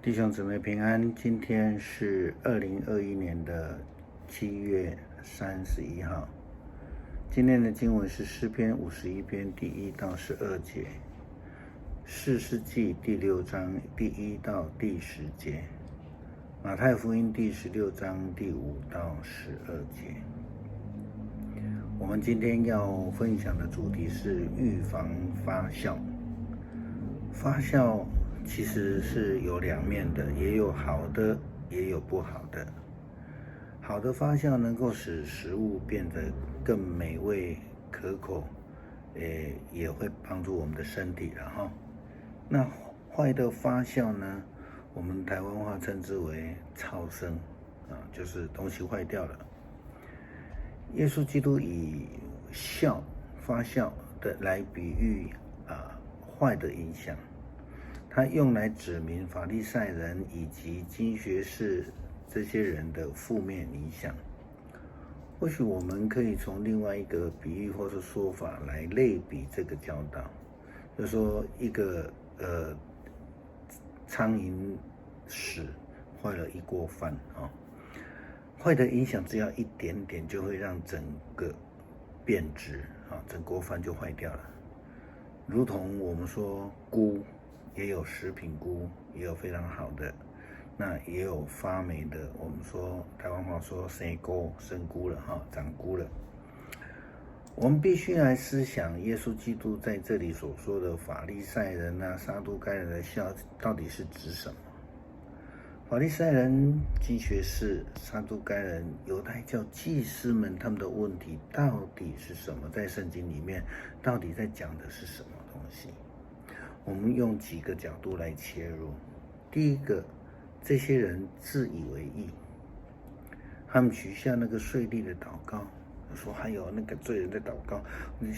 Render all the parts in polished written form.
弟兄姊妹平安，今天是2021年的7月31号。今天的经文是诗篇51篇第1到12节，士师记第6章第1到第10节，马太福音第16章第5到12节。我们今天要分享的主题是预防发酵。发酵其实是有两面的，也有好的，也有不好的。好的发酵能够使食物变得更美味可口，也会帮助我们的身体了哈。那坏的发酵呢，我们台湾话称之为超生啊，就是东西坏掉了。耶稣基督以发酵的来比喻坏的影响。他用来指明法利赛人以及经学士这些人的负面影响。或许我们可以从另外一个比喻或是说法来类比这个教导，就是说一个苍蝇屎坏了一锅饭啊，坏的影响只要一点点就会让整个变质啊，整锅饭就坏掉了。如同我们说菇。也有食品菇，也有非常好的，那也有发霉的。我们说台湾话说生菇了哈，长菇了。我们必须来思想耶稣基督在这里所说的法利赛人撒都该人的酵到底是指什么？法利赛人、经学士、撒都该人、犹太教祭司们他们的问题到底是什么？在圣经里面到底在讲的是什么东西？我们用几个角度来切入。第一个，这些人自以为义，他们许下那个税吏的祷告，说还有那个罪人的祷告，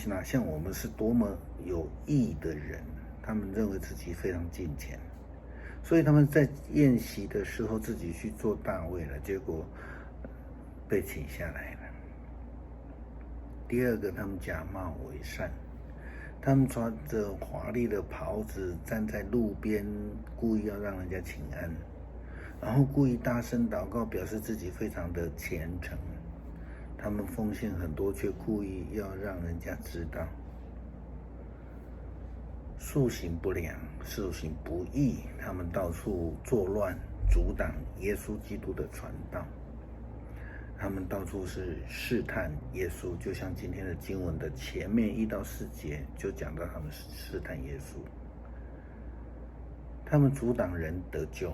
哪像我们是多么有义的人，他们认为自己非常敬虔，所以他们在宴席的时候自己去做大位了，结果被请下来了。第二个，他们假冒伪善。他们穿着华丽的袍子站在路边，故意要让人家请安，然后故意大声祷告，表示自己非常的虔诚。他们奉献很多，却故意要让人家知道。素行不良，素行不义，他们到处作乱，阻挡耶稣基督的传道。他们到处是试探耶稣，就像今天的经文的前面1到4节就讲到他们试探耶稣。他们阻挡人得救。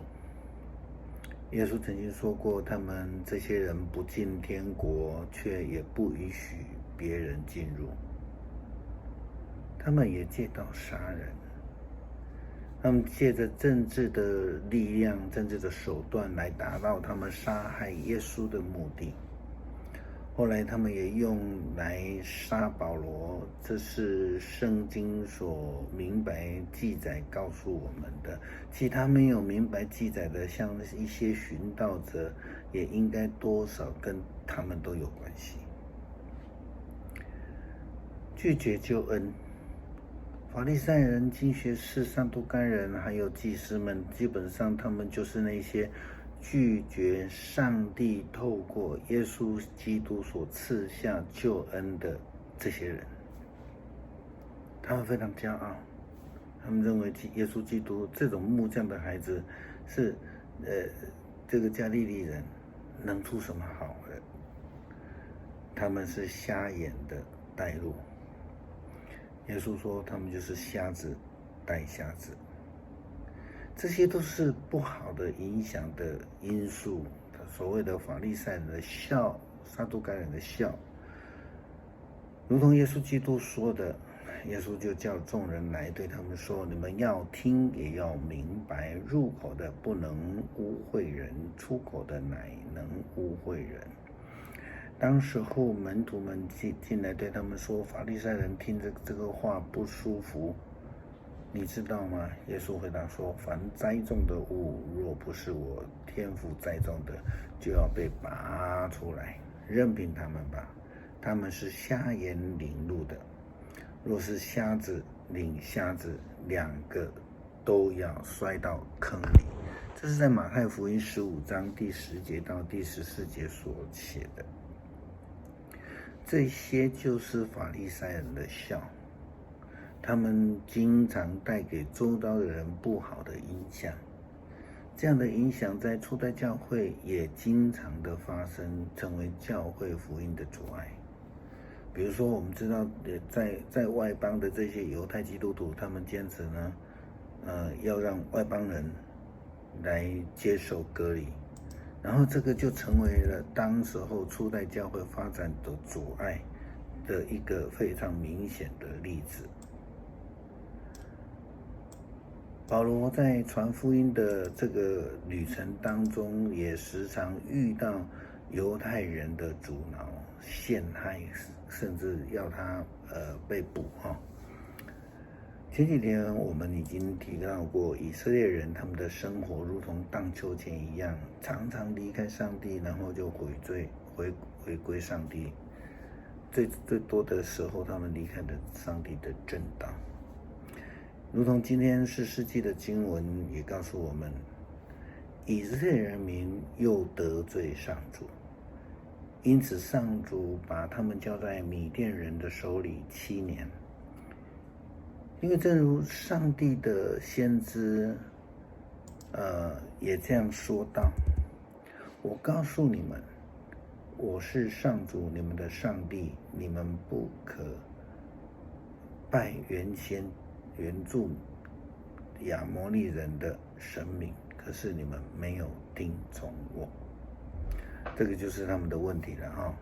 耶稣曾经说过，他们这些人不进天国，却也不允许别人进入。他们也借刀杀人。他们借着政治的力量、政治的手段来达到他们杀害耶稣的目的。后来他们也用来杀保罗，这是圣经所明白记载告诉我们的。其他没有明白记载的，像一些寻道者，也应该多少跟他们都有关系。拒绝救恩。法利赛人、经学士、撒都该人还有祭司们，基本上他们就是那些拒绝上帝透过耶稣基督所赐下救恩的这些人。他们非常骄傲，他们认为耶稣基督这种木匠的孩子是这个加利利人，能出什么好的？他们是瞎眼的带路。耶稣说他们就是瞎子带瞎子，这些都是不好的影响的因素。所谓的法利赛人的酵，撒都该人的酵，如同耶稣基督说的，耶稣就叫众人来对他们说，你们要听也要明白，入口的不能污秽人，出口的乃能污秽人。当时候门徒们进来对他们说，法利赛人听着这个话不舒服，你知道吗？耶稣回答说，凡栽种的物，若不是我天父栽种的，就要被拔出来，任凭他们吧。他们是瞎眼领路的，若是瞎子领瞎子，两个都要摔到坑里。这是在马太福音15章第10节到第14节所写的。这些就是法利赛人的笑，他们经常带给周遭的人不好的影响。这样的影响在初代教会也经常的发生，成为教会福音的阻碍。比如说，我们知道在外邦的这些犹太基督徒，他们坚持呢，要让外邦人来接受割礼，然后这个就成为了当时候初代教会发展的阻碍的一个非常明显的例子。保罗在传福音的这个旅程当中，也时常遇到犹太人的阻挠、陷害，甚至要他被捕哈。前几天我们已经提到过，以色列人他们的生活如同荡秋千一样，常常离开上帝，然后就回归上帝。最多的时候，他们离开了上帝的正道。如同今天4世纪的经文也告诉我们，以色列人民又得罪上主，因此上主把他们交在米甸人的手里7年。因为正如上帝的先知也这样说道，我告诉你们，我是上主你们的上帝，你们不可拜原住亚摩利人的神明，可是你们没有听从我。这个就是他们的问题了哈。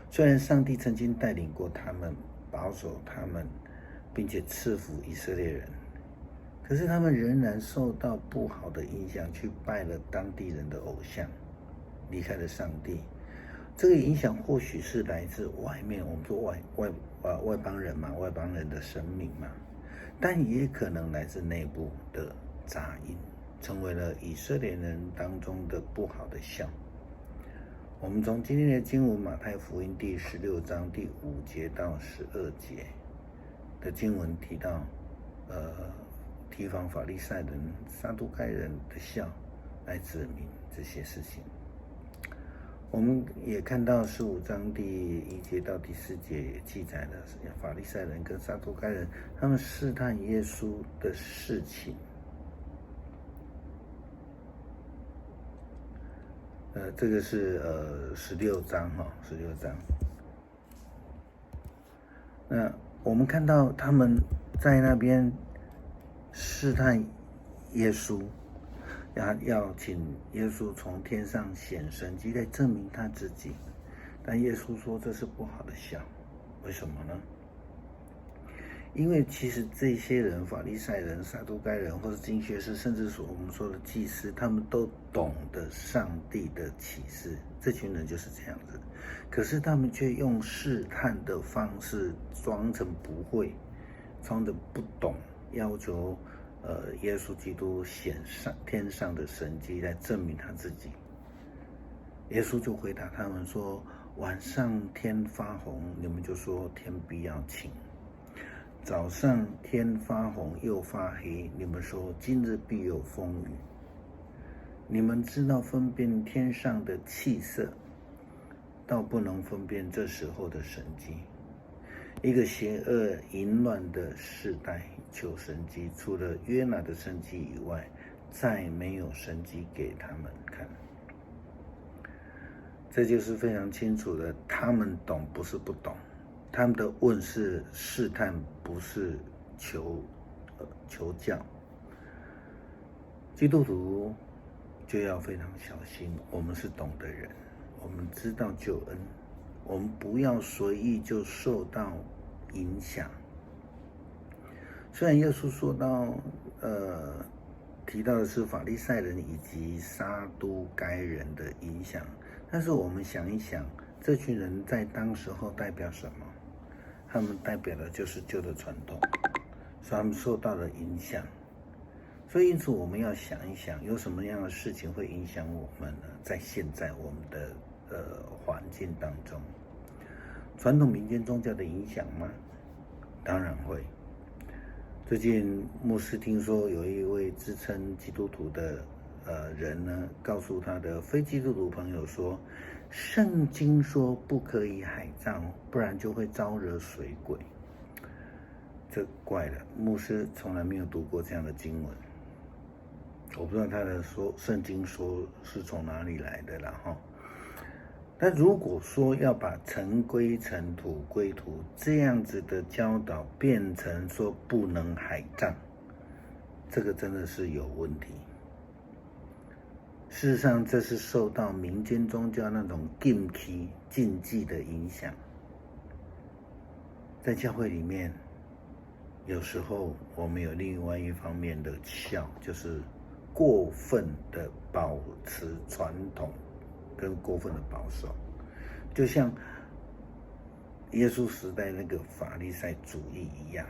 虽然上帝曾经带领过他们，保守他们，并且赐福以色列人，可是他们仍然受到不好的影响，去拜了当地人的偶像，离开了上帝。这个影响或许是来自外面，我们说外邦人嘛，外邦人的神明嘛，但也可能来自内部的杂音，成为了以色列人当中的不好的笑。我们从今天的经文马太福音第16章第5节到12节的经文提到，提防法利赛人、撒都该人的笑，来指明这些事情。我们也看到15章第1节到第4节也记载了法利赛人跟撒都该人他们试探耶稣的事情。这个是16章哈，16章。那我们看到他们在那边试探耶稣，要请耶稣从天上显神迹来证明他自己，但耶稣说这是不好的笑。为什么呢？因为其实这些人，法利赛人、撒都该人，或是经学士，甚至我们说的祭司，他们都懂得上帝的启示。这群人就是这样子，可是他们却用试探的方式装成不会，装着不懂，要求耶稣基督显天上的神迹来证明他自己。耶稣就回答他们说：晚上天发红，你们就说天必要晴；早上天发红又发黑，你们说今日必有风雨。你们知道分辨天上的气色，倒不能分辨这时候的神迹。一个邪恶淫乱的世代求神迹，除了约拿的神迹以外，再没有神迹给他们看。这就是非常清楚的，他们懂不是不懂，他们的问是试探，不是求教。基督徒就要非常小心，我们是懂的人，我们知道救恩，我们不要随意就受到影响。虽然耶稣说到提到的是法利赛人以及撒都该人的影响，但是我们想一想，这群人在当时候代表什么？他们代表的就是旧的传统，所以他们受到了影响。所以因此我们要想一想，有什么样的事情会影响我们呢？在现在我们的环境当中，传统民间宗教的影响吗？当然会。最近牧师听说有一位自称基督徒的人呢，告诉他的非基督徒朋友说，圣经说不可以海葬，不然就会招惹水鬼。这怪了，牧师从来没有读过这样的经文，我不知道他的圣经说是从哪里来的啦哈。但如果说要把尘归尘，土归土这样子的教导变成说不能海葬，这个真的是有问题。事实上，这是受到民间宗教那种禁忌的影响。在教会里面，有时候我们有另外一方面的笑，就是过分的保持传统跟过分的保守，就像耶稣时代那个法利赛主义一样。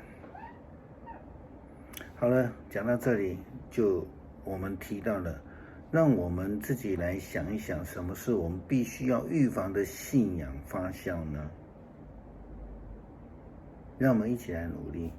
好了，讲到这里，就我们提到了，让我们自己来想一想，什么是我们必须要预防的信仰发酵呢？让我们一起来努力。